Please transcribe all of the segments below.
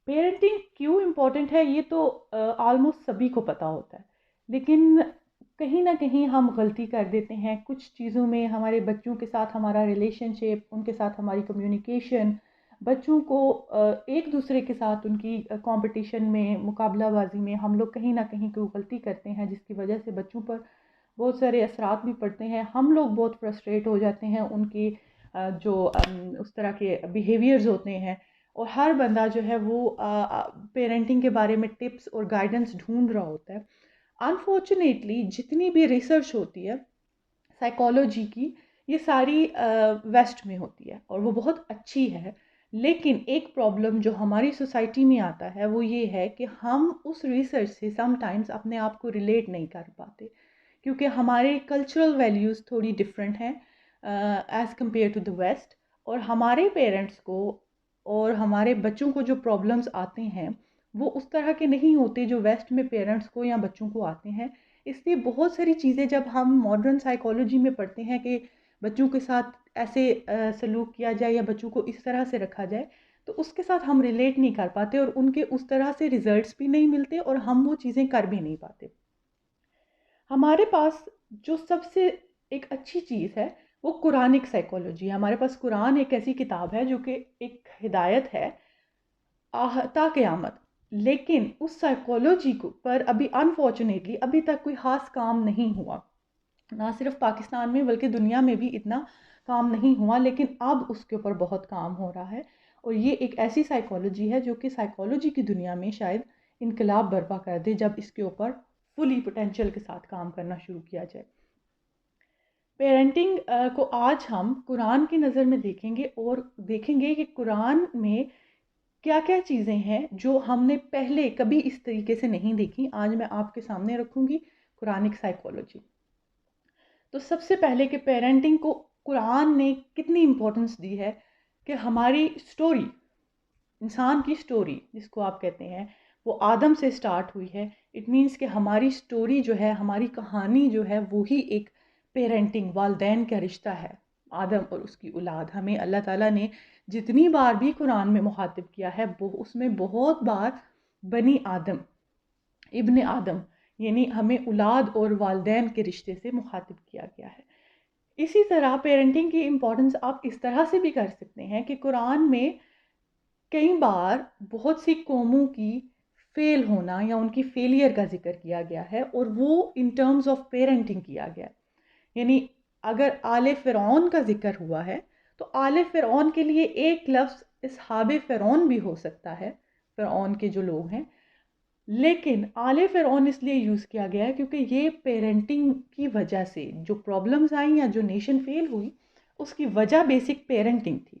Parenting کیوں important ہے یہ تو آلموسٹ سبھی کو پتہ ہوتا ہے، لیکن کہیں نہ کہیں ہم غلطی کر دیتے ہیں کچھ چیزوں میں. ہمارے بچوں کے ساتھ ہمارا ریلیشن شپ، ان کے ساتھ ہماری کمیونیکیشن، بچوں کو ایک دوسرے کے ساتھ ان کی کمپٹیشن میں، مقابلہ بازی میں ہم لوگ کہیں نہ کہیں کوئی غلطی کرتے ہیں، جس کی وجہ سے بچوں پر بہت سارے اثرات بھی پڑتے ہیں. ہم لوگ بہت فرسٹریٹ ہو جاتے ہیں ان کی جو اس طرح کے بیہیویئرز ہوتے ہیں. اور ہر بندہ جو ہے وہ پیرنٹنگ کے بارے میں ٹپس اور گائیڈنس ڈھونڈ رہا ہوتا ہے. انفارچونیٹلی جتنی بھی ریسرچ ہوتی ہے سائیکالوجی کی، یہ ساری ویسٹ میں ہوتی ہے اور وہ بہت اچھی ہے. لیکن ایک پرابلم جو ہماری سوسائٹی میں آتا ہے وہ یہ ہے کہ ہم اس ریسرچ سے سم ٹائمز اپنے آپ کو ریلیٹ نہیں کر پاتے، کیونکہ ہمارے کلچرل ویلیوز تھوڑی ڈفرینٹ ہیں as compare to the west. اور ہمارے پیرنٹس کو اور ہمارے بچوں کو جو پرابلمز آتے ہیں وہ اس طرح کے نہیں ہوتے جو ویسٹ میں پیرنٹس کو یا بچوں کو آتے ہیں. اس لیے بہت ساری چیزیں جب ہم ماڈرن سائیکالوجی میں پڑھتے ہیں کہ بچوں کے ساتھ ایسے سلوک کیا جائے یا بچوں کو اس طرح سے رکھا جائے، تو اس کے ساتھ ہم ریلیٹ نہیں کر پاتے اور ان کے اس طرح سے ریزلٹس بھی نہیں ملتے اور ہم وہ چیزیں کر بھی نہیں پاتے. ہمارے پاس جو سب سے ایک اچھی چیز ہے وہ قرآنک سائیکالوجی ہے. ہمارے پاس قرآن ایک ایسی کتاب ہے جو کہ ایک ہدایت ہے تا قیامت. لیکن اس سائیکالوجی کو پر ابھی انفارچونیٹلی ابھی تک کوئی خاص کام نہیں ہوا، نہ صرف پاکستان میں بلکہ دنیا میں بھی اتنا کام نہیں ہوا. لیکن اب اس کے اوپر بہت کام ہو رہا ہے اور یہ ایک ایسی سائیکالوجی ہے جو کہ سائیکالوجی کی دنیا میں شاید انقلاب برپا کر دے جب اس کے اوپر فلی پوٹینشیل کے ساتھ کام کرنا شروع کیا جائے. پیرنٹنگ کو آج ہم قرآن کی نظر میں دیکھیں گے اور دیکھیں گے کہ قرآن میں کیا کیا چیزیں ہیں جو ہم نے پہلے کبھی اس طریقے سے نہیں دیکھی. آج میں آپ کے سامنے رکھوں گی قرآنک سائیکالوجی. تو سب سے پہلے کہ پیرنٹنگ کو قرآن نے کتنی امپورٹنس دی ہے کہ ہماری سٹوری، انسان کی سٹوری جس کو آپ کہتے ہیں، وہ آدم سے سٹارٹ ہوئی ہے. اٹ مینس کہ ہماری سٹوری جو ہے، ہماری کہانی جو ہے، وہی ایک پیرنٹنگ، والدین کا رشتہ ہے. آدم اور اس کی اولاد، ہمیں اللہ تعالیٰ نے جتنی بار بھی قرآن میں مخاطب کیا ہے اس میں بہت بار بنی آدم، ابن آدم، یعنی ہمیں اولاد اور والدین کے رشتے سے مخاطب کیا گیا ہے. اسی طرح پیرنٹنگ کی امپورٹنس آپ اس طرح سے بھی کر سکتے ہیں کہ قرآن میں کئی بار بہت سی قوموں کی فیل ہونا یا ان کی فیلئر کا ذکر کیا گیا ہے اور وہ ان ٹرمز آف پیرنٹنگ کیا گیا. یعنی اگر آل فرعون کا ذکر ہوا ہے تو آل فرعون کے لیے ایک لفظ اصحاب فرعون بھی ہو سکتا ہے، فرعون کے جو لوگ ہیں. لیکن آل فرعون اس لیے یوز کیا گیا ہے کیونکہ یہ پیرنٹنگ کی وجہ سے جو پرابلمز آئیں یا جو نیشن فیل ہوئی اس کی وجہ بیسک پیرنٹنگ تھی.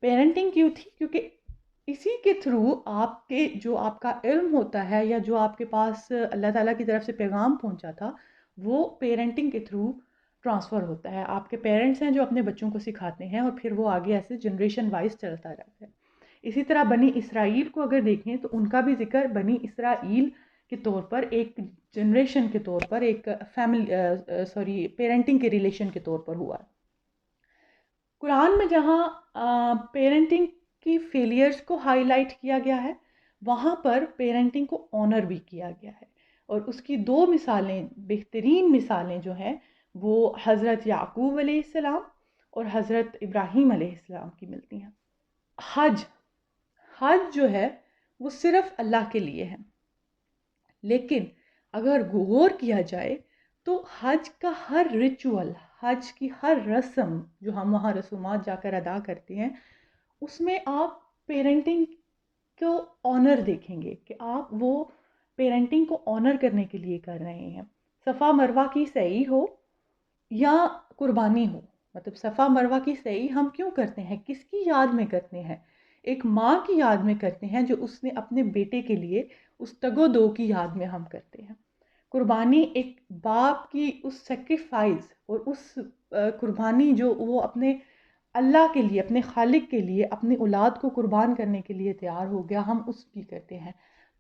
پیرنٹنگ کیوں تھی؟ کیونکہ اسی کے تھرو آپ کے جو آپ کا علم ہوتا ہے یا جو آپ کے پاس اللہ تعالیٰ کی طرف سے پیغام پہنچا تھا وہ پیرنٹنگ کے تھرو ٹرانسفر ہوتا ہے. آپ کے پیرنٹس ہیں جو اپنے بچوں کو سکھاتے ہیں اور پھر وہ آگے ایسے جنریشن وائز چلتا رہتا ہے. اسی طرح بنی اسرائیل کو اگر دیکھیں تو ان کا بھی ذکر بنی اسرائیل کے طور پر ایک جنریشن کے طور پر، ایک فیملی پیرنٹنگ کے ریلیشن کے طور پر ہوا. قرآن میں جہاں پیرنٹنگ کی فیلیئرز کو ہائی لائٹ کیا گیا ہے وہاں پر پیرنٹنگ کو آنر بھی کیا گیا ہے. اور اس کی دو مثالیں، بہترین مثالیں جو ہیں وہ حضرت یعقوب علیہ السلام اور حضرت ابراہیم علیہ السلام کی ملتی ہیں. حج جو ہے وہ صرف اللہ کے لیے ہے، لیکن اگر غور کیا جائے تو حج کا ہر ریچول، حج کی ہر رسم جو ہم وہاں رسومات جا کر ادا کرتے ہیں اس میں آپ پیرنٹنگ کو آنر دیکھیں گے کہ آپ وہ پیرنٹنگ کو آنر کرنے کے لیے کر رہے ہیں. صفا مروہ کی سعی ہو یا قربانی ہو، مطلب صفا مروہ کی سعی ہم کیوں کرتے ہیں، کس کی یاد میں کرتے ہیں؟ ایک ماں کی یاد میں کرتے ہیں جو اس نے اپنے بیٹے کے لیے اس تگ و دو کی یاد میں ہم کرتے ہیں. قربانی ایک باپ کی اس سیکریفائز اور اس قربانی جو وہ اپنے اللہ کے لیے، اپنے خالق کے لیے، اپنی اولاد کو قربان کرنے کے لیے تیار ہو گیا، ہم اس کی کرتے ہیں.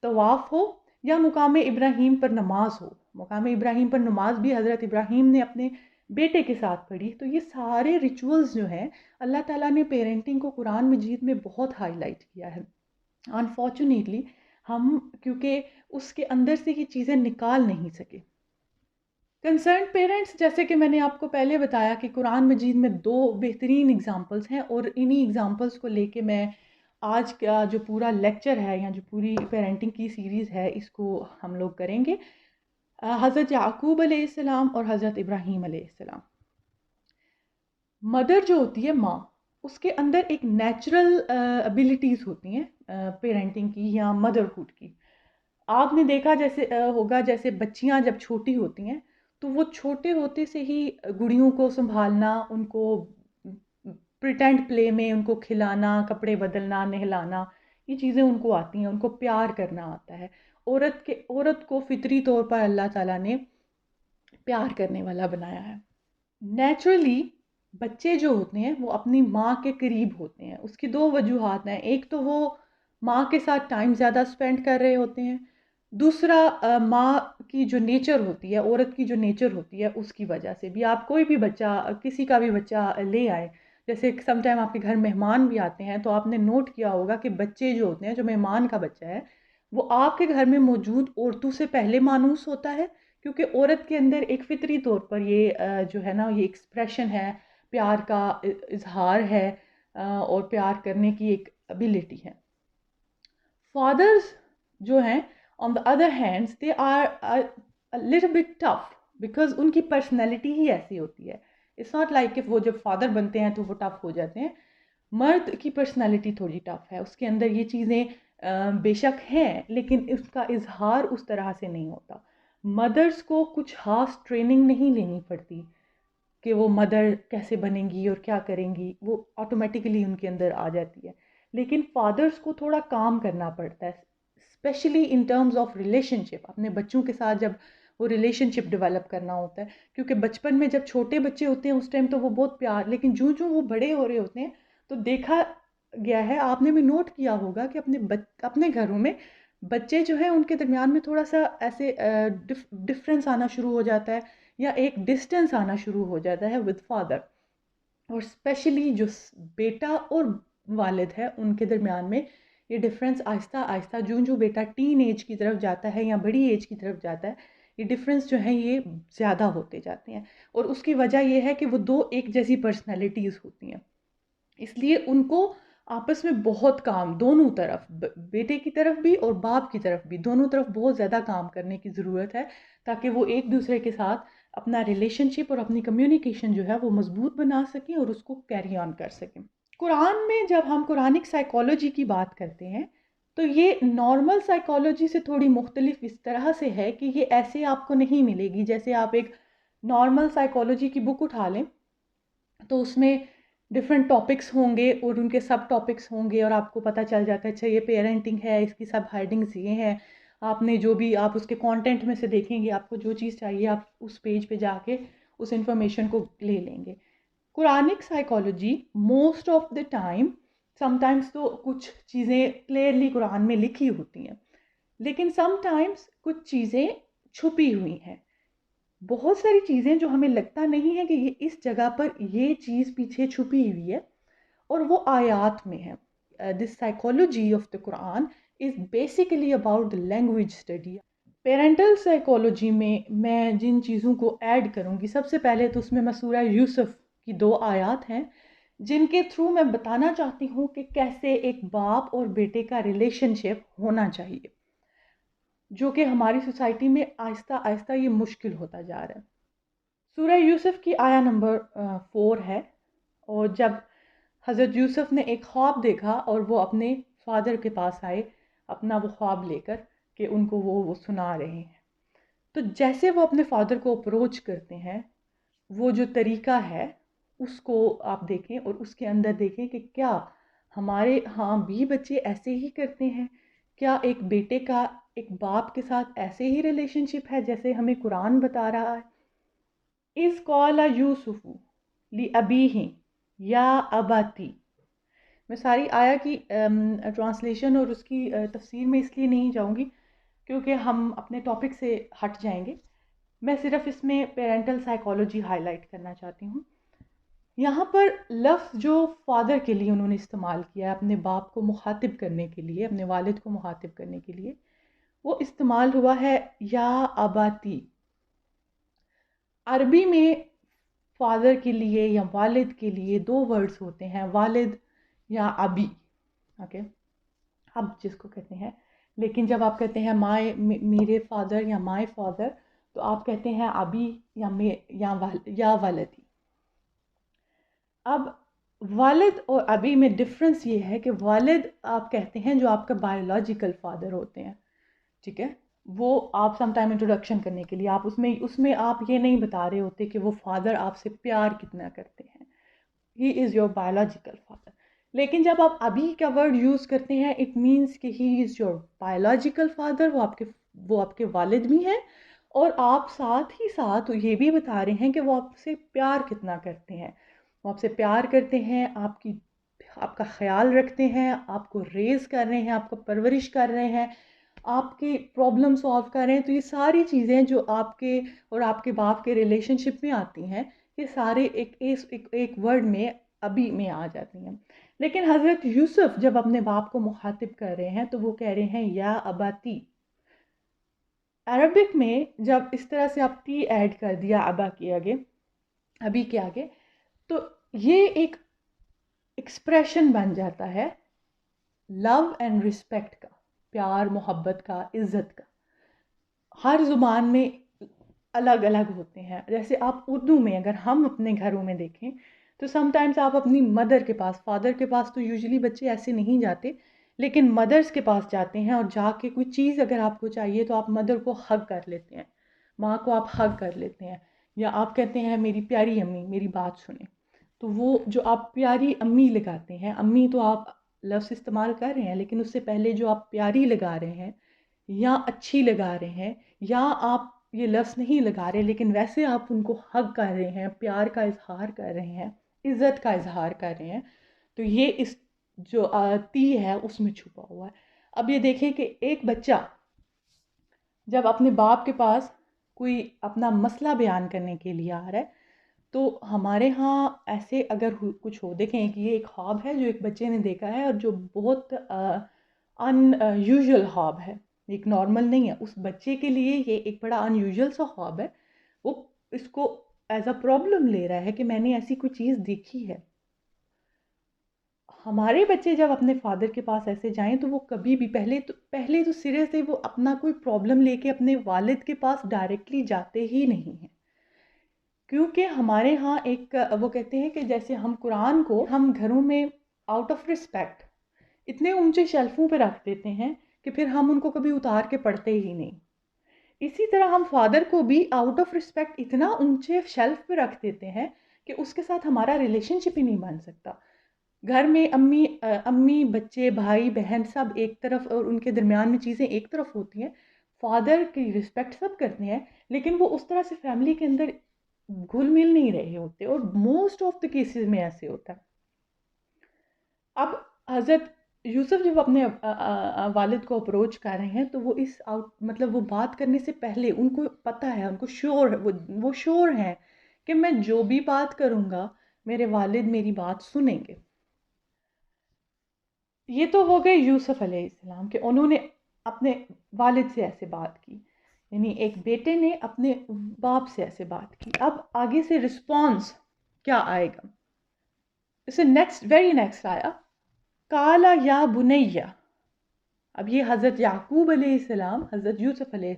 طواف ہو یا مقام ابراہیم پر نماز ہو، مقام ابراہیم پر نماز بھی حضرت ابراہیم نے اپنے بیٹے کے ساتھ پڑھی. تو یہ سارے ریچولز جو ہیں اللہ تعالیٰ نے پیرنٹنگ کو قرآن مجید میں بہت ہائی لائٹ کیا ہے. انفارچونیٹلی ہم کیونکہ اس کے اندر سے یہ چیزیں نکال نہیں سکے. کنسرن پیرنٹس، جیسے کہ میں نے آپ کو پہلے بتایا کہ قرآن مجید میں 2 بہترین ایگزامپلس ہیں، اور انہی ایگزامپلس کو لے کے میں آج کا جو پورا لیکچر ہے یا جو پوری پیرنٹنگ کی سیریز ہے اس کو ہم لوگ کریں گے. حضرت یعقوب علیہ السلام اور حضرت ابراہیم علیہ السلام. مدر جو ہوتی ہے ماں، اس کے اندر ایک نیچرل ابیلٹیز ہوتی ہیں پیرنٹنگ کی یا مدرہوڈ کی. آپ نے دیکھا جیسے ہوگا، جیسے بچیاں جب چھوٹی ہوتی ہیں تو وہ چھوٹے ہوتے سے ہی گڑیوں کو سنبھالنا، ان کو پریٹینڈ پلے میں ان کو کھلانا، کپڑے بدلنا، نہلانا، یہ چیزیں ان کو آتی ہیں. ان کو پیار کرنا آتا ہے. عورت کو فطری طور پر اللہ تعالیٰ نے پیار کرنے والا بنایا ہے. نیچرلی بچے جو ہوتے ہیں وہ اپنی ماں کے قریب ہوتے ہیں. اس کی 2 وجوہات ہیں. ایک تو وہ ماں کے ساتھ ٹائم زیادہ اسپینڈ کر رہے ہوتے ہیں. دوسرا ماں کی جو نیچر ہوتی ہے، عورت کی جو نیچر ہوتی ہے، اس کی وجہ سے بھی. آپ کوئی بھی بچہ، کسی کا بھی بچہ لے آئے، جیسے سم ٹائم آپ کے گھر مہمان بھی آتے ہیں، تو آپ نے نوٹ کیا ہوگا کہ بچے جو ہوتے ہیں، جو مہمان کا بچہ ہے، وہ آپ کے گھر میں موجود عورتوں سے پہلے مانوس ہوتا ہے، کیونکہ عورت کے اندر ایک فطری طور پر یہ جو ہے نا، یہ ایکسپریشن ہے، پیار کا اظہار ہے، اور پیار کرنے کی ایک ابیلٹی ہے. فادرز جو ہیں on the other hands they are a little bit tough because ان کی پرسنالٹی ہی ایسی ہوتی ہے. it's not like کہ وہ جب فادر بنتے ہیں تو وہ ٹف ہو جاتے ہیں. مرد کی پرسنالٹی تھوڑی ٹف ہے. اس کے اندر یہ چیزیں بے شک ہیں، لیکن اس کا اظہار اس طرح سے نہیں ہوتا. مدرز کو کچھ خاص ٹریننگ نہیں لینی پڑتی کہ وہ مدر کیسے بنیں گی اور کیا کریں گی، وہ آٹومیٹیکلی ان کے اندر آ جاتی ہے. لیکن فادرز کو تھوڑا کام کرنا پڑتا ہے، especially in terms of relationship. اپنے بچوں کے ساتھ جب وہ ریلیشن شپ ڈیولپ کرنا ہوتا ہے، کیونکہ بچپن میں جب چھوٹے بچے ہوتے ہیں اس ٹائم تو وہ بہت پیار، لیکن جو وہ بڑے ہو رہے ہوتے ہیں تو دیکھا گیا ہے، آپ نے بھی نوٹ کیا ہوگا کہ اپنے گھروں میں بچے جو ہیں ان کے درمیان میں تھوڑا سا ایسے ڈفرینس آنا شروع ہو جاتا ہے، یا ایک ڈسٹینس آنا شروع ہو جاتا ہے ود فادر. اور اسپیشلی جو بیٹا اور والد ہے ان کے درمیان میں یہ ڈفرینس آہستہ آہستہ جو بیٹا ٹین ایج کی طرف جاتا ہے یا بڑی ایج کی طرف جاتا ہے، یہ ڈفرینس جو ہیں یہ زیادہ ہوتے جاتے ہیں. اور اس کی وجہ یہ ہے کہ وہ 2 ایک جیسی پرسنالٹیز ہوتی ہیں، اس لیے ان کو آپس میں بہت کام، دونوں طرف، بیٹے کی طرف بھی اور باپ کی طرف بھی، دونوں طرف بہت زیادہ کام کرنے کی ضرورت ہے، تاکہ وہ ایک دوسرے کے ساتھ اپنا ریلیشن شپ اور اپنی کمیونیکیشن جو ہے وہ مضبوط بنا سکیں اور اس کو کیری آن کر سکیں. قرآن میں جب ہم قرآنک سائیکالوجی کی بات کرتے ہیں تو یہ نارمل سائیکالوجی سے تھوڑی مختلف اس طرح سے ہے کہ یہ ایسے آپ کو نہیں ملے گی. جیسے آپ ایک نارمل سائیکالوجی کی بک اٹھا لیں تو اس میں ڈفرینٹ ٹاپکس ہوں گے اور ان کے سب ٹاپکس ہوں گے، اور آپ کو پتہ چل جاتا ہے اچھا یہ پیرنٹنگ ہے، اس کی سب ہیڈنگز یہ ہیں. آپ نے جو بھی آپ اس کے کانٹینٹ میں سے دیکھیں گے، آپ کو جو چیز چاہیے آپ اس پیج پہ جا کے اس انفارمیشن کو لے لیں گے. Quranic psychology most of the time, some times تو کچھ چیزیں کلیئرلی قرآن میں لکھی ہوتی ہیں، لیکن سم ٹائمس کچھ چیزیں چھپی ہوئی ہیں. بہت ساری چیزیں جو ہمیں لگتا نہیں ہے کہ یہ اس جگہ پر یہ چیز پیچھے چھپی ہوئی ہے، اور وہ آیات میں ہے. This psychology of the Quran is basically about the language study. Parental psychology میں میں جن چیزوں کو ایڈ کروں گی، سب سے پہلے تو اس میں سورہ یوسف کی 2 آیات ہیں جن کے تھرو میں بتانا چاہتی ہوں کہ کیسے ایک باپ اور بیٹے کا ریلیشن شپ ہونا چاہیے، جو کہ ہماری سوسائٹی میں آہستہ آہستہ یہ مشکل ہوتا جا رہا ہے. سورہ یوسف کی آیا نمبر 4 ہے. اور جب حضرت یوسف نے ایک خواب دیکھا اور وہ اپنے فادر کے پاس آئے اپنا وہ خواب لے کر کہ ان کو وہ سنا رہے ہیں، تو جیسے وہ اپنے فادر کو اپروچ کرتے ہیں، وہ جو طریقہ ہے اس کو آپ دیکھیں اور اس کے اندر دیکھیں کہ کیا ہمارے ہاں بھی بچے ایسے ہی کرتے ہیں. کیا ایک بیٹے کا ایک باپ کے ساتھ ایسے ہی ریلیشن شپ ہے جیسے ہمیں قرآن بتا رہا ہے. اِذ قال یوسف لأبیہ یا اباتی. میں ساری آیا کی ٹرانسلیشن اور اس کی تفسیر میں اس لیے نہیں جاؤں گی کیونکہ ہم اپنے ٹاپک سے ہٹ جائیں گے. میں صرف اس میں پیرنٹل سائیکالوجی ہائی لائٹ کرنا چاہتی ہوں. یہاں پر لفظ جو فادر کے لیے انہوں نے استعمال کیا ہے اپنے باپ کو مخاطب کرنے کے لیے، اپنے والد کو مخاطب کرنے کے لیے، وہ استعمال ہوا ہے یا اباتی۔ عربی میں فادر کے لیے یا والد کے لیے دو ورڈز ہوتے ہیں، والد یا ابی، اوکے، اب جس کو کہتے ہیں۔ لیکن جب آپ کہتے ہیں میرے فادر یا مائی فادر، تو آپ کہتے ہیں ابی یا والدی۔ اب والد اور ابی میں ڈفرنس یہ ہے کہ والد آپ کہتے ہیں جو آپ کا بایولوجیکل فادر ہوتے ہیں، ٹھیک ہے، وہ آپ سم ٹائم انٹروڈکشن کرنے کے لیے آپ اس میں آپ یہ نہیں بتا رہے ہوتے کہ وہ فادر آپ سے پیار کتنا کرتے ہیں، ہی از یور بایولوجیکل فادر۔ لیکن جب آپ ابھی کا ورڈ یوز کرتے ہیں اٹ مینس کہ ہی از یور بایولوجیکل فادر، وہ آپ کے والد بھی ہیں، اور آپ ساتھ ہی ساتھ یہ بھی بتا رہے ہیں کہ وہ آپ سے پیار کتنا کرتے ہیں۔ وہ آپ سے پیار کرتے ہیں، آپ کا خیال رکھتے ہیں، آپ کو ریز کر رہے ہیں، آپ کو پرورش کر رہے ہیں، آپ کی پرابلم سالو کر رہے ہیں۔ تو یہ ساری چیزیں جو آپ کے اور آپ کے باپ کے ریلیشن شپ میں آتی ہیں، یہ سارے ایک ورڈ میں ابھی میں آ جاتی ہیں۔ لیکن حضرت یوسف جب اپنے باپ کو مخاطب کر رہے ہیں تو وہ کہہ رہے ہیں یا اباتی۔ عربک میں جب اس طرح سے آپ تی ایڈ کر دیا ابا کے آگے، ابھی کے آگے، تو یہ ایک ایکسپریشن بن جاتا ہے لو اینڈ رسپیکٹ کا، پیار محبت کا، عزت کا۔ ہر زبان میں الگ الگ ہوتے ہیں۔ جیسے آپ اردو میں اگر ہم اپنے گھروں میں دیکھیں تو سم ٹائمز آپ اپنی مدر کے پاس، فادر کے پاس تو یوزلی بچے ایسے نہیں جاتے، لیکن مدرس کے پاس جاتے ہیں، اور جا کے کوئی چیز اگر آپ کو چاہیے تو آپ مدر کو ہگ کر لیتے ہیں، ماں کو آپ ہگ کر لیتے ہیں، یا آپ کہتے ہیں میری پیاری امی میری بات سنیں۔ تو وہ جو آپ پیاری امی لگاتے ہیں، امی تو آپ لفظ استعمال کر رہے ہیں، لیکن اس سے پہلے جو آپ پیاری لگا رہے ہیں یا اچھی لگا رہے ہیں، یا آپ یہ لفظ نہیں لگا رہے لیکن ویسے آپ ان کو ہگ کر رہے ہیں، پیار کا اظہار کر رہے ہیں، عزت کا اظہار کر رہے ہیں، تو یہ اس جو تی ہے اس میں چھپا ہوا ہے۔ اب یہ دیکھیں کہ ایک بچہ جب اپنے باپ کے پاس کوئی اپنا مسئلہ بیان کرنے کے لیے آ رہا ہے، تو ہمارے ہاں ایسے اگر کچھ ہو، دیکھیں کہ یہ ایک خواب ہے جو ایک بچے نے دیکھا ہے، اور جو بہت ان یوزول خواب ہے، ایک نارمل نہیں ہے۔ اس بچے کے لیے یہ ایک بڑا ان یوزول سا خواب ہے، وہ اس کو ایز اے پرابلم لے رہا ہے کہ میں نے ایسی کوئی چیز دیکھی ہے۔ ہمارے بچے جب اپنے فادر کے پاس ایسے جائیں تو وہ کبھی بھی پہلے تو سرے سے وہ اپنا کوئی پرابلم لے کے اپنے والد کے پاس ڈائریکٹلی جاتے ہی نہیں ہیں، کیونکہ ہمارے ہاں ایک وہ کہتے ہیں کہ جیسے ہم قرآن کو ہم گھروں میں آؤٹ آف رسپیکٹ اتنے اونچے شیلفوں پہ رکھ دیتے ہیں کہ پھر ہم ان کو کبھی اتار کے پڑھتے ہی نہیں۔ اسی طرح ہم فادر کو بھی آؤٹ آف رسپیکٹ اتنا اونچے شیلف پہ رکھ دیتے ہیں کہ اس کے ساتھ ہمارا ریلیشن شپ ہی نہیں بن سکتا۔ گھر میں امی بچے بھائی بہن سب ایک طرف، اور ان کے درمیان میں چیزیں ایک طرف ہوتی ہیں، فادر کی رسپیکٹ سب کرتے ہیں، لیکن وہ اس طرح سے فیملی کے اندر گھل مل نہیں رہے ہوتے، اور موسٹ آف دا کیسز میں ایسے ہوتا ہے۔ اب حضرت یوسف جب اپنے والد کو اپروچ کر رہے ہیں تو وہ مطلب وہ بات کرنے سے پہلے ان کو پتہ ہے، ان کو وہ شور ہیں کہ میں جو بھی بات کروں گا میرے والد میری بات سنیں گے۔ یہ تو ہو گئے یوسف علیہ السلام کہ انہوں نے اپنے والد سے ایسے بات کی، یعنی ایک بیٹے نے اپنے باپ سے ایسے بات کی۔ اب آگے سے رسپانس کیا آئے گا، اسے ویری نیکسٹ آیا کالا یا بنیا۔ اب یہ حضرت یعقوب علیہ السلام حضرت یوسف علیہ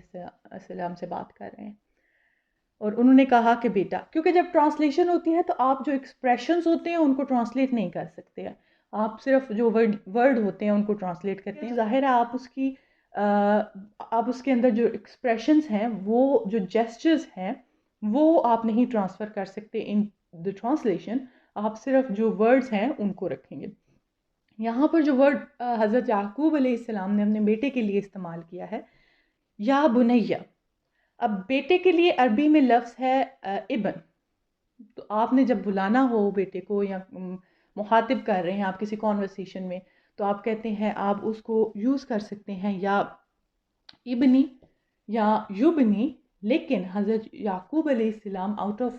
السلام سے بات کر رہے ہیں، اور انہوں نے کہا کہ بیٹا، کیونکہ جب ٹرانسلیشن ہوتی ہے تو آپ جو ایکسپریشنز ہوتے ہیں ان کو ٹرانسلیٹ نہیں کر سکتے ہیں، آپ صرف جو ورڈ ہوتے ہیں ان کو ٹرانسلیٹ کرتے ہیں۔ ظاہر ہے آپ اس کے اندر جو ایکسپریشنز ہیں، وہ جو جیسچرز ہیں وہ آپ نہیں ٹرانسفر کر سکتے ان دی ٹرانسلیشن، آپ صرف جو ورڈز ہیں ان کو رکھیں گے۔ یہاں پر جو ورڈ حضرت یعقوب علیہ السلام نے اپنے بیٹے کے لیے استعمال کیا ہے یا بنیا۔ اب بیٹے کے لیے عربی میں لفظ ہے ابن، تو آپ نے جب بلانا ہو بیٹے کو یا مخاطب کر رہے ہیں آپ کسی کانورسیشن میں، تو آپ کہتے ہیں آپ اس کو یوز کر سکتے ہیں یا ابنی یا یبنی، لیکن حضرت یعقوب علیہ السلام آؤٹ آف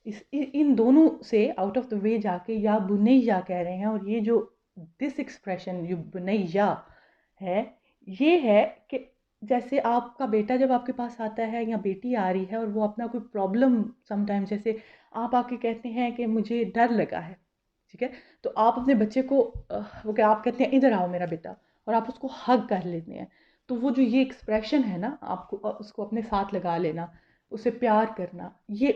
ان دونوں سے آؤٹ آف دا وے جا کے یا بنیا کہہ رہے ہیں، اور یہ جو دس ایکسپریشن جو بنیا ہے، یہ ہے کہ جیسے آپ کا بیٹا جب آپ کے پاس آتا ہے یا بیٹی آ رہی ہے اور وہ اپنا کوئی پرابلم سم ٹائم، جیسے آپ آ کے کہتے ہیں کہ مجھے ڈر لگا ہے، ٹھیک ہے، تو آپ اپنے بچے کو وہ کہ آپ کہتے ہیں ادھر آؤ میرا بیٹا، اور آپ اس کو ہگ کر لیتے ہیں، تو وہ جو یہ ایکسپریشن ہے نا، آپ کو اس کو اپنے ساتھ لگا لینا، اسے پیار کرنا، یہ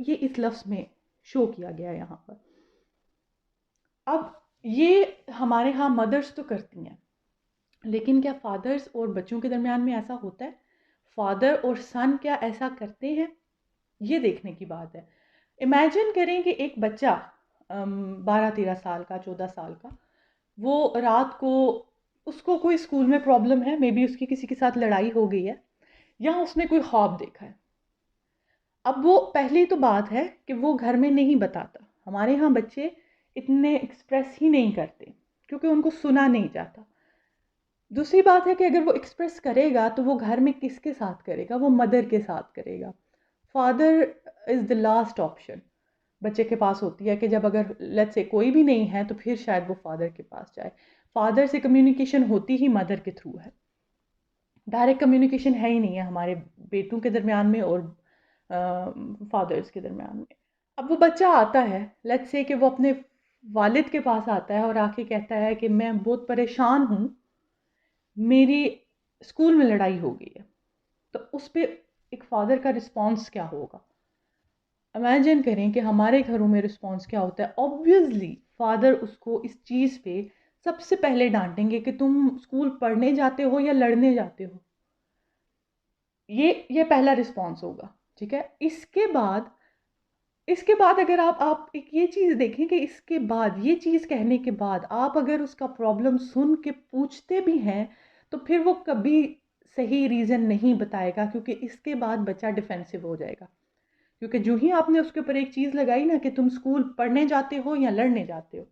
اس لفظ میں شو کیا گیا ہے یہاں پر۔ اب یہ ہمارے ہاں مدرس تو کرتی ہیں، لیکن کیا فادرز اور بچوں کے درمیان میں ایسا ہوتا ہے؟ فادر اور سن کیا ایسا کرتے ہیں؟ یہ دیکھنے کی بات ہے۔ امیجن کریں کہ ایک بچہ 12-13 سال کا، 14 سال کا، وہ رات کو اس کو کوئی اسکول میں پرابلم ہے، مے بی اس کی کسی کے ساتھ لڑائی ہو گئی ہے، یا اس نے کوئی خواب دیکھا ہے۔ اب وہ پہلی تو بات ہے کہ وہ گھر میں نہیں بتاتا۔ ہمارے ہاں بچے اتنے ایکسپریس ہی نہیں کرتے کیونکہ ان کو سنا نہیں جاتا۔ دوسری بات ہے کہ اگر وہ ایکسپریس کرے گا تو وہ گھر میں کس کے ساتھ کرے گا؟ وہ مدر کے ساتھ کرے گا۔ Father is the last option بچے کے پاس ہوتی ہے، کہ جب اگر لیٹس سے کوئی بھی نہیں ہے تو پھر شاید وہ فادر کے پاس جائے۔ فادر سے کمیونیکیشن ہوتی ہی مدر کے تھرو ہے، ڈائریکٹ کمیونیکیشن ہے ہی نہیں ہے ہمارے بیٹوں کے درمیان میں اور فادرز کے درمیان میں۔ اب وہ بچہ آتا ہے، لیٹس سے کہ وہ اپنے والد کے پاس آتا ہے اور آ کے کہتا ہے کہ میں بہت پریشان ہوں، میری اسکول میں لڑائی ہو گئی ہے، تو اس پہ ایک فادر کا رسپانس کیا ہوگا؟ امیجن کریں کہ ہمارے گھروں میں رسپانس کیا ہوتا ہے۔ آبویسلی فادر اس کو اس چیز پہ سب سے پہلے ڈانٹیں گے کہ تم اسکول پڑھنے جاتے ہو یا لڑنے جاتے ہو۔ یہ پہلا رسپانس ہوگا، ٹھیک ہے۔ اس کے بعد اگر آپ ایک یہ چیز دیکھیں کہ اس کے بعد یہ چیز کہنے کے بعد آپ اگر اس کا پرابلم سن کے پوچھتے بھی ہیں تو پھر وہ کبھی صحیح ریزن نہیں بتائے گا، کیونکہ اس کے بعد بچہ ڈیفینسو ہو جائے گا، کیونکہ جو ہی آپ نے اس کے اوپر ایک چیز لگائی نا کہ تم اسکول پڑھنے جاتے ہو یا لڑنے جاتے ہو،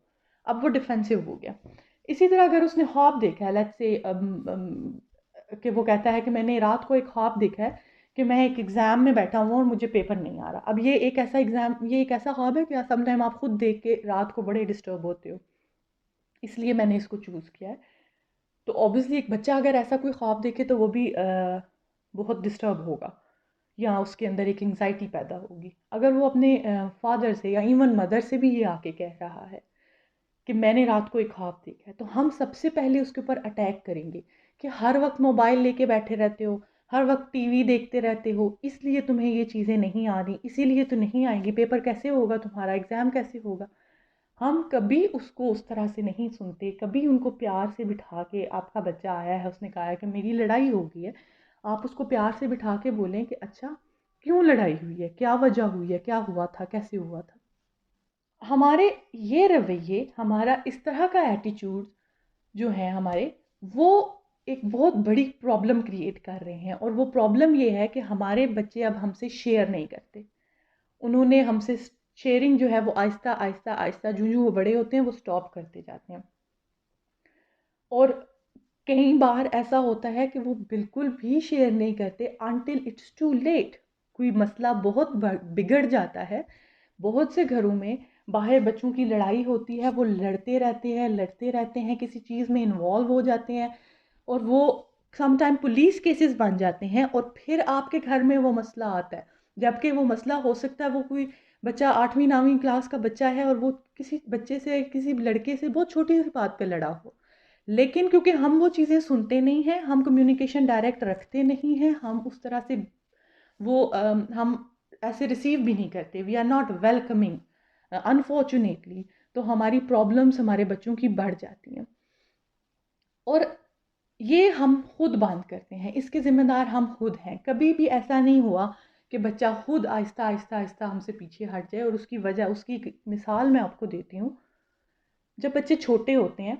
اب وہ ڈیفینسو ہو گیا۔ اسی طرح اگر اس نے خواب دیکھا ہے، لیٹس سے کہ وہ کہتا ہے کہ میں نے رات کو ایک خواب دیکھا ہے کہ میں ایک ایگزام میں بیٹھا ہوں اور مجھے پیپر نہیں آ رہا۔ اب یہ ایک ایسا خواب ہے کہ سم ٹائم آپ خود دیکھ کے رات کو بڑے ڈسٹرب ہوتے ہو، اس لیے میں نے اس کو چوز کیا ہے۔ تو اوبیسلی ایک بچہ اگر ایسا کوئی خواب دیکھے تو وہ بھی بہت ڈسٹرب ہوگا، یا اس کے اندر ایک انگزائٹی پیدا ہوگی۔ اگر وہ اپنے فادر سے یا ایون مدر سے بھی یہ آ کے کہہ رہا ہے کہ میں نے رات کو ایک خواب دیکھا ہے، تو ہم سب سے پہلے اس کے اوپر اٹیک کریں گے کہ ہر وقت موبائل لے کے بیٹھے رہتے ہو، ہر وقت ٹی وی دیکھتے رہتے ہو، اس لیے تمہیں یہ چیزیں نہیں آ رہی، اسی لیے تو نہیں آئیں گی، پیپر کیسے ہوگا تمہارا، ایگزام کیسے ہوگا۔ ہم کبھی اس کو اس طرح سے نہیں سنتے، کبھی ان کو پیار سے بٹھا کے، آپ کا بچہ آیا ہے، اس نے کہا ہے کہ میری لڑائی ہو گئی ہے، آپ اس کو پیار سے بٹھا کے بولیں کہ اچھا کیوں لڑائی ہوئی ہے، کیا وجہ ہوئی ہے، کیا ہوا تھا، کیسے ہوا تھا۔ ہمارے یہ رویے، ہمارا اس طرح کا ایٹیچیوڈ جو ہیں ہمارے، وہ ایک بہت بڑی پرابلم کریٹ کر رہے ہیں، اور وہ پرابلم یہ ہے کہ ہمارے بچے اب ہم سے شیئر نہیں کرتے۔ انہوں نے ہم سے شیئرنگ جو ہے وہ آہستہ آہستہ آہستہ جو وہ بڑے ہوتے ہیں وہ سٹاپ کرتے جاتے ہیں، اور کئی بار ایسا ہوتا ہے کہ وہ بالکل بھی شیئر نہیں کرتے until it's too late۔ کوئی مسئلہ بہت بگڑ جاتا ہے، بہت سے گھروں میں باہر بچوں کی لڑائی ہوتی ہے، وہ لڑتے رہتے ہیں، کسی چیز میں انوالو ہو جاتے ہیں، اور وہ سم ٹائم پولیس کیسز بن جاتے ہیں، اور پھر آپ کے گھر میں وہ مسئلہ آتا ہے، جبکہ وہ مسئلہ ہو سکتا ہے وہ کوئی بچہ 8ویں 9ویں کلاس کا بچہ ہے اور وہ کسی بچے سے، کسی لڑکے سے بہت چھوٹی سی بات پہ لڑا ہو، لیکن کیونکہ ہم وہ چیزیں سنتے نہیں ہیں، ہم کمیونیکیشن ڈائریکٹ رکھتے نہیں ہیں، ہم اس طرح سے ہم ایسے ریسیو بھی نہیں کرتے، we are not welcoming unfortunately, تو ہماری پرابلمس ہمارے بچوں کی بڑھ جاتی ہیں، اور یہ ہم خود باندھ کرتے ہیں، اس کے ذمہ دار ہم خود ہیں۔ کبھی بھی ایسا نہیں ہوا کہ بچہ خود آہستہ آہستہ آہستہ ہم سے پیچھے ہٹ جائے، اور اس کی وجہ، اس کی مثال میں آپ کو دیتی ہوں۔ جب بچے چھوٹے ہوتے ہیں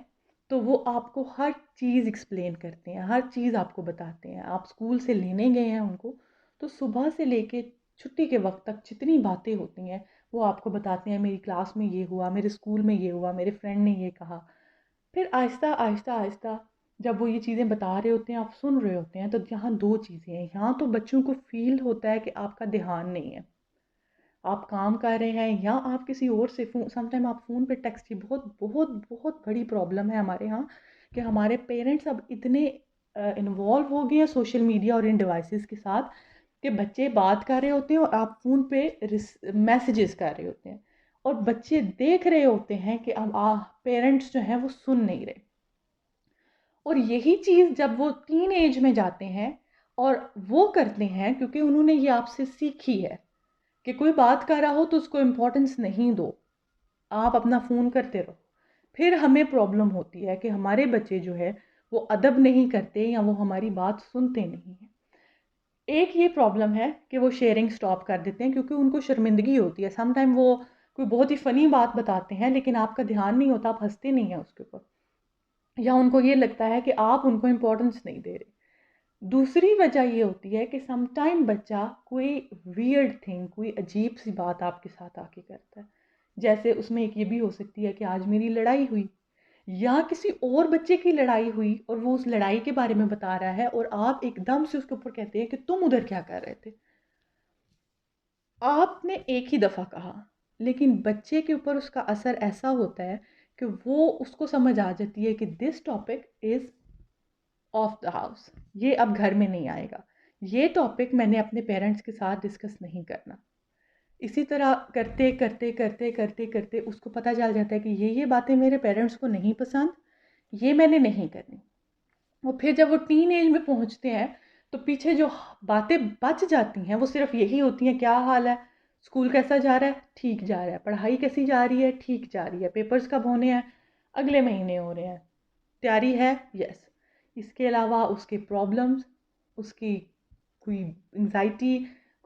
تو وہ آپ کو ہر چیز ایکسپلین کرتے ہیں، ہر چیز آپ کو بتاتے ہیں، آپ اسکول سے لینے گئے ہیں ان کو تو صبح سے لے کے چھٹی کے وقت تک جتنی باتیں ہوتی ہیں وہ آپ کو بتاتے ہیں، میری کلاس میں یہ ہوا، میرے اسکول میں یہ ہوا، میرے فرینڈ نے یہ کہا۔ پھر آہستہ آہستہ آہستہ جب وہ یہ چیزیں بتا رہے ہوتے ہیں، آپ سن رہے ہوتے ہیں، تو یہاں دو چیزیں ہیں، یہاں تو بچوں کو فیل ہوتا ہے کہ آپ کا دھیان نہیں ہے، آپ کام کر رہے ہیں یا آپ کسی اور سے سم ٹائم آپ فون پہ ٹیکسٹ کی بہت بہت بہت بڑی پرابلم ہے ہمارے ہاں کہ ہمارے پیرنٹس اب اتنے انوالو ہو گئے ہیں سوشل میڈیا اور ان ڈیوائسز کے ساتھ کہ بچے بات کر رہے ہوتے ہیں اور آپ فون پہ میسیجز کر رہے ہوتے ہیں اور بچے دیکھ رہے ہوتے ہیں کہ اب پیرنٹس جو ہیں وہ سن نہیں رہے. اور یہی چیز جب وہ ٹین ایج میں جاتے ہیں اور وہ کرتے ہیں کیونکہ انہوں نے یہ آپ سے سیکھی ہے کہ کوئی بات کر رہا ہو تو اس کو امپورٹنس نہیں دو، آپ اپنا فون کرتے رہو. پھر ہمیں پرابلم ہوتی ہے کہ ہمارے بچے جو ہے وہ ادب نہیں کرتے یا وہ ہماری بات سنتے نہیں ہیں. ایک یہ پرابلم ہے کہ وہ شیئرنگ سٹاپ کر دیتے ہیں کیونکہ ان کو شرمندگی ہوتی ہے. سم ٹائم وہ کوئی بہت ہی فنی بات بتاتے ہیں لیکن آپ کا دھیان نہیں ہوتا، آپ ہنستے نہیں ہیں اس کے اوپر، یا ان کو یہ لگتا ہے کہ آپ ان کو امپورٹنس نہیں دے رہے. دوسری وجہ یہ ہوتی ہے کہ سم ٹائم بچہ کوئی ویئرڈ تھنگ، کوئی عجیب سی بات آپ کے ساتھ آ کے کرتا ہے. جیسے اس میں ایک یہ بھی ہو سکتی ہے کہ آج میری لڑائی ہوئی یا کسی اور بچے کی لڑائی ہوئی اور وہ اس لڑائی کے بارے میں بتا رہا ہے اور آپ ایک دم سے اس کے اوپر کہتے ہیں کہ تم ادھر کیا کر رہے تھے. آپ نے ایک ہی دفعہ کہا لیکن بچے کے اوپر اس کا اثر ایسا ہوتا ہے کہ وہ اس کو سمجھ آ جاتی ہے کہ this topic is of the house, یہ اب گھر میں نہیں آئے گا، یہ ٹاپک میں نے اپنے پیرنٹس کے ساتھ ڈسکس نہیں کرنا. اسی طرح کرتے کرتے کرتے کرتے کرتے اس کو پتہ چل جاتا ہے کہ یہ باتیں میرے پیرنٹس کو نہیں پسند، یہ میں نے نہیں کرنی. اور پھر جب وہ ٹین ایج میں پہنچتے ہیں تو پیچھے جو باتیں بچ جاتی ہیں وہ صرف یہی ہوتی ہیں: کیا حال ہے، اسکول کیسا جا رہا ہے، ٹھیک جا رہا ہے، پڑھائی کیسی جا رہی ہے، ٹھیک جا رہی ہے، پیپرز کب ہونے ہیں، اگلے مہینے ہو رہے ہیں، تیاری ہے، یس. اس کے علاوہ اس کے پرابلمز، اس کی کوئی انگزائٹی،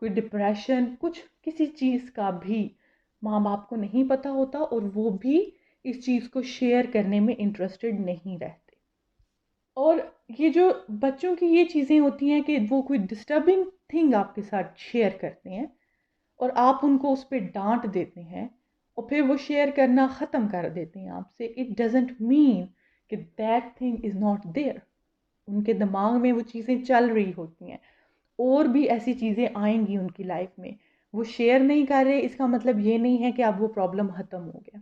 کوئی ڈپریشن، کچھ کسی چیز کا بھی ماں باپ کو نہیں پتہ ہوتا اور وہ بھی اس چیز کو شیئر کرنے میں انٹرسٹڈ نہیں رہتے. اور یہ جو بچوں کی یہ چیزیں ہوتی ہیں کہ وہ کوئی ڈسٹربنگ تھنگ آپ کے ساتھ شیئر کرتے ہیں اور آپ ان کو اس پہ ڈانٹ دیتے ہیں اور پھر وہ شیئر کرنا ختم کر دیتے ہیں آپ سے. اٹ ڈزنٹ مین کہ that thing is not there. ان کے دماغ میں وہ چیزیں چل رہی ہوتی ہیں، اور بھی ایسی چیزیں آئیں گی ان کی لائف میں. وہ شیئر نہیں کر رہے اس کا مطلب یہ نہیں ہے کہ اب وہ پرابلم ختم ہو گیا.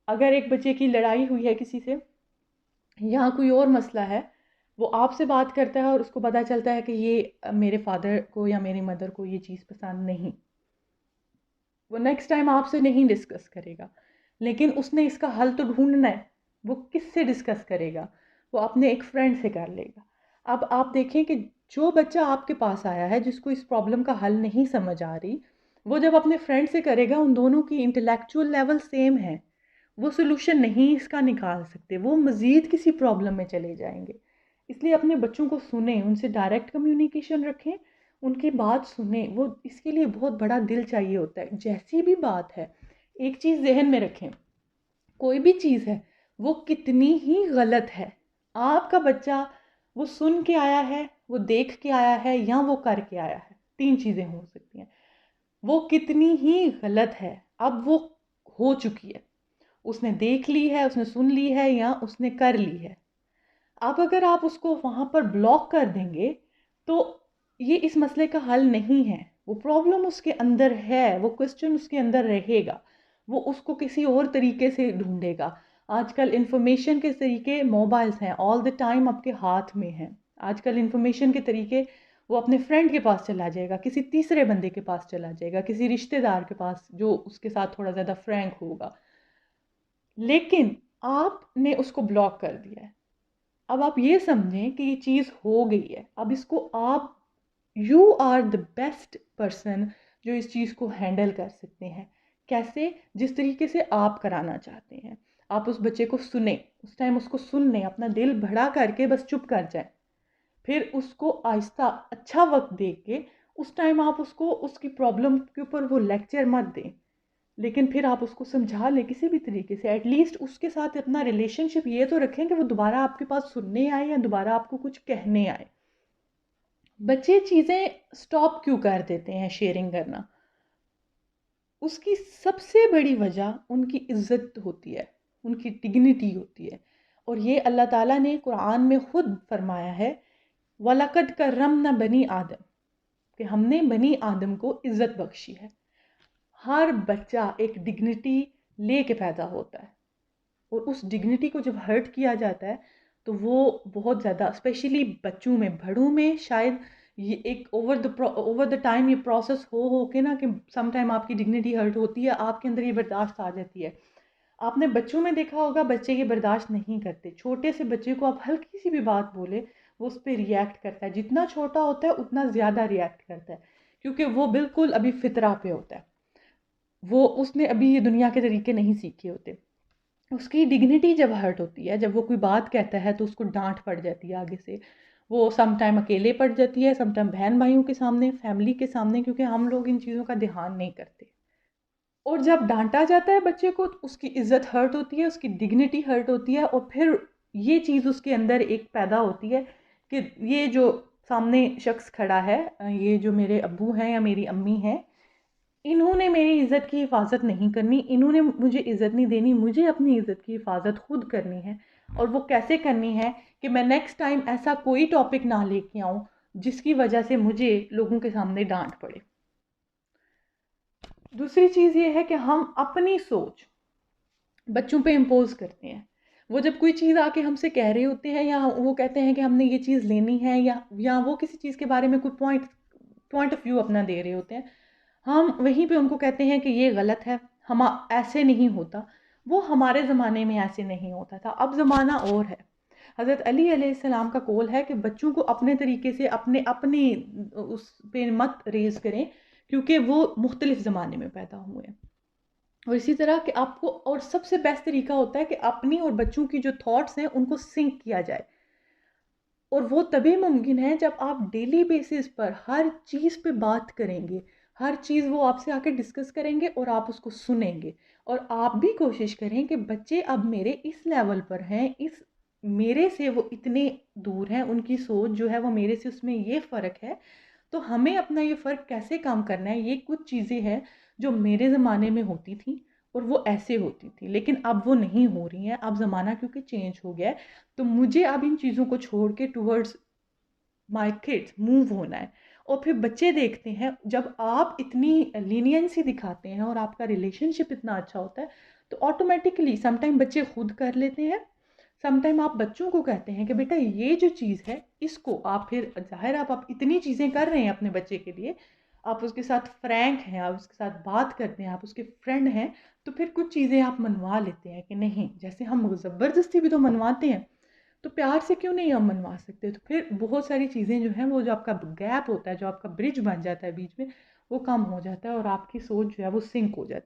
اگر ایک بچے کی لڑائی ہوئی ہے کسی سے یا کوئی اور مسئلہ ہے، وہ آپ سے بات کرتا ہے اور اس کو پتہ چلتا ہے کہ یہ میرے فادر کو یا میری مدر کو یہ چیز پسند نہیں، وہ نیکسٹ ٹائم آپ سے نہیں ڈسکس کرے گا. لیکن اس نے اس کا حل تو ڈھونڈنا ہے. وہ کس سے ڈسکس کرے گا؟ وہ اپنے ایک فرینڈ سے کر لے گا. اب آپ دیکھیں کہ جو بچہ آپ کے پاس آیا ہے جس کو اس پرابلم کا حل نہیں سمجھ آ رہی، وہ جب اپنے فرینڈ سے کرے گا، ان دونوں کی انٹلیکچوئل لیول سیم ہے، وہ سلوشن نہیں اس کا نکال سکتے، وہ مزید کسی پرابلم میں چلے جائیں گے. اس لیے اپنے بچوں کو سنیں، ان سے ڈائریکٹ کمیونیکیشن رکھیں، ان کی بات سنیں. وہ اس کے لیے بہت بڑا دل چاہیے ہوتا ہے. جیسی بھی بات ہے، ایک چیز ذہن میں رکھیں، کوئی بھی چیز ہے وہ کتنی ہی غلط ہے، آپ کا بچہ وہ سن کے آیا ہے، وہ دیکھ کے آیا ہے یا وہ کر کے آیا ہے، تین چیزیں ہو سکتی ہیں. وہ کتنی ہی غلط ہے اب وہ ہو چکی ہے، اس نے دیکھ لی ہے، اس نے سن لی ہے یا اس نے کر لی ہے. اب اگر آپ اس کو وہاں پر بلاک کر دیں گے تو یہ اس مسئلے کا حل نہیں ہے. وہ پرابلم اس کے اندر ہے، وہ کوسچن اس کے اندر رہے گا، وہ اس کو کسی اور طریقے سے ڈھونڈے گا. آج کل انفارمیشن کے طریقے موبائلز ہیں، آل دا ٹائم آپ کے ہاتھ میں ہیں. آج کل انفارمیشن کے طریقے وہ اپنے فرینڈ کے پاس چلا جائے گا، کسی تیسرے بندے کے پاس چلا جائے گا، کسی رشتہ دار کے پاس جو اس کے ساتھ تھوڑا زیادہ فرینک ہوگا. لیکن آپ نے اس کو بلاک کر دیا ہے. اب آپ یہ سمجھیں کہ یہ چیز ہو گئی ہے، اب اس کو آپ you are the best person جو اس چیز کو ہینڈل کر سکتے ہیں. کیسے؟ جس طریقے سے آپ کرانا چاہتے ہیں. آپ اس بچے کو سنیں، اس ٹائم اس کو سن لیں، اپنا دل بڑا کر کے بس چپ کر جائیں. پھر اس کو آہستہ اچھا وقت دے کے اس ٹائم آپ اس کو اس کی پرابلم کے اوپر وہ لیکچر مت دیں، لیکن پھر آپ اس کو سمجھا لیں کسی بھی طریقے سے. ایٹ لیسٹ اس کے ساتھ اپنا ریلیشن شپ یہ تو رکھیں کہ وہ دوبارہ آپ کے پاس سننے آئے یا دوبارہ آپ کو کچھ کہنے آئے. بچے چیزیں سٹاپ کیوں کر دیتے ہیں شیئرنگ کرنا؟ اس کی سب سے بڑی وجہ ان کی عزت ہوتی ہے، ان کی ڈگنیٹی ہوتی ہے. اور یہ اللہ تعالیٰ نے قرآن میں خود فرمایا ہے، وَلَقَدْ كَرَّمْنَا بَنِي آدم، کہ ہم نے بنی آدم کو عزت بخشی ہے. ہر بچہ ایک ڈگنیٹی لے کے پیدا ہوتا ہے، اور اس ڈگنیٹی کو جب ہرٹ کیا جاتا ہے تو وہ بہت زیادہ، اسپیشلی بچوں میں، بڑوں میں شاید یہ ایک اوور دا ٹائم یہ پروسیس ہو کے نا، کہ سم ٹائم آپ کی ڈگنیٹی ہرٹ ہوتی ہے، آپ کے اندر یہ برداشت آ جاتی ہے۔ آپ نے بچوں میں دیکھا ہوگا بچے یہ برداشت نہیں کرتے، چھوٹے سے بچے کو آپ ہلکی سی بھی بات بولے وہ اس پہ ریئیکٹ کرتا ہے، جتنا چھوٹا ہوتا ہے اتنا زیادہ ریئیکٹ کرتا ہے، کیونکہ وہ بالکل ابھی فطرہ پہ ہوتا ہے، وہ اس نے ابھی یہ دنیا کے طریقے نہیں سیکھے ہوتے۔ اس کی ڈگنیٹی جب ہرٹ ہوتی ہے، جب وہ کوئی بات کہتا ہے تو اس کو ڈانٹ پڑ جاتی ہے آگے سے، وہ سم ٹائم اکیلے پڑ جاتی ہے، سم ٹائم بہن بھائیوں کے سامنے، فیملی کے سامنے، کیونکہ ہم لوگ ان چیزوں کا دھیان نہیں کرتے۔ اور جب ڈانٹا جاتا ہے بچے کو تو اس کی عزت ہرٹ ہوتی ہے، اس کی ڈگنیٹی ہرٹ ہوتی ہے، اور پھر یہ چیز اس کے اندر ایک پیدا ہوتی ہے کہ یہ جو سامنے شخص کھڑا ہے، یہ جو میرے ابو ہیں یا میری امی ہیں، انہوں نے میری عزت کی حفاظت نہیں کرنی، انہوں نے مجھے عزت نہیں دینی، مجھے اپنی عزت کی حفاظت خود کرنی ہے۔ اور وہ کیسے کرنی ہے کہ میں نیکسٹ ٹائم ایسا کوئی ٹاپک نہ لے کے آؤں جس کی وجہ سے مجھے لوگوں کے سامنے ڈانٹ پڑے۔ دوسری چیز یہ ہے کہ ہم اپنی سوچ بچوں پہ امپوز کرتے ہیں۔ وہ جب کوئی چیز آ کے ہم سے کہہ رہے ہوتے ہیں، یا وہ کہتے ہیں کہ ہم نے یہ چیز لینی ہے، یا وہ کسی چیز کے بارے میں کوئی پوائنٹ آف ویو اپنا دے رہے ہوتے ہیں، ہم وہیں پہ ان کو کہتے ہیں کہ یہ غلط ہے، ہم ایسے نہیں ہوتا۔ وہ ہمارے زمانے میں ایسے نہیں ہوتا تھا، اب زمانہ اور ہے۔ حضرت علی علیہ السلام کا قول ہے کہ بچوں کو اپنے طریقے سے اپنی اس پہ مت ریز کریں، کیونکہ وہ مختلف زمانے میں پیدا ہوئے ہیں۔ اور اسی طرح کہ آپ کو، اور سب سے بیسٹ طریقہ ہوتا ہے کہ اپنی اور بچوں کی جو تھاٹس ہیں ان کو سنک کیا جائے، اور وہ تبھی ممکن ہے جب آپ ڈیلی بیسس پر ہر چیز پہ بات کریں گے، ہر چیز وہ آپ سے آ کے ڈسکس کریں گے اور آپ اس کو سنیں گے، اور آپ بھی کوشش کریں کہ بچے اب میرے اس لیول پر ہیں، میرے سے وہ اتنے دور ہیں، ان کی سوچ جو ہے وہ میرے سے، اس میں یہ فرق ہے، تو ہمیں اپنا یہ فرق کیسے کام کرنا ہے۔ یہ کچھ چیزیں ہیں جو میرے زمانے میں ہوتی تھیں اور وہ ایسے ہوتی تھی، لیکن اب وہ نہیں ہو رہی ہیں، اب زمانہ کیونکہ چینج ہو گیا ہے، تو مجھے اب ان چیزوں کو چھوڑ کے ٹورڈز مائی کڈس موو ہونا ہے۔ اور پھر بچے دیکھتے ہیں جب آپ اتنی لینینسی دکھاتے ہیں اور آپ کا ریلیشن شپ اتنا اچھا ہوتا ہے، تو آٹومیٹکلی سم ٹائم بچے خود کر لیتے ہیں، سم ٹائم آپ بچوں کو کہتے ہیں کہ بیٹا یہ جو چیز ہے اس کو آپ، پھر ظاہر آپ اتنی چیزیں کر رہے ہیں اپنے بچے کے لیے، آپ اس کے ساتھ فرینک ہیں، آپ اس کے ساتھ بات کرتے ہیں، آپ اس کے فرینڈ ہیں، تو پھر کچھ چیزیں آپ منوا لیتے ہیں کہ نہیں، جیسے ہم زبردستی بھی تو منواتے ہیں، تو پیار سے کیوں نہیں ہم منوا سکتے؟ تو پھر بہت ساری چیزیں جو ہیں، وہ جو آپ کا گیپ ہوتا ہے، جو آپ کا برج بن جاتا ہے بیچ میں، وہ کم ہو جاتا ہے اور آپ کی سوچ جو ہے وہ سنک ہو جاتی ہے۔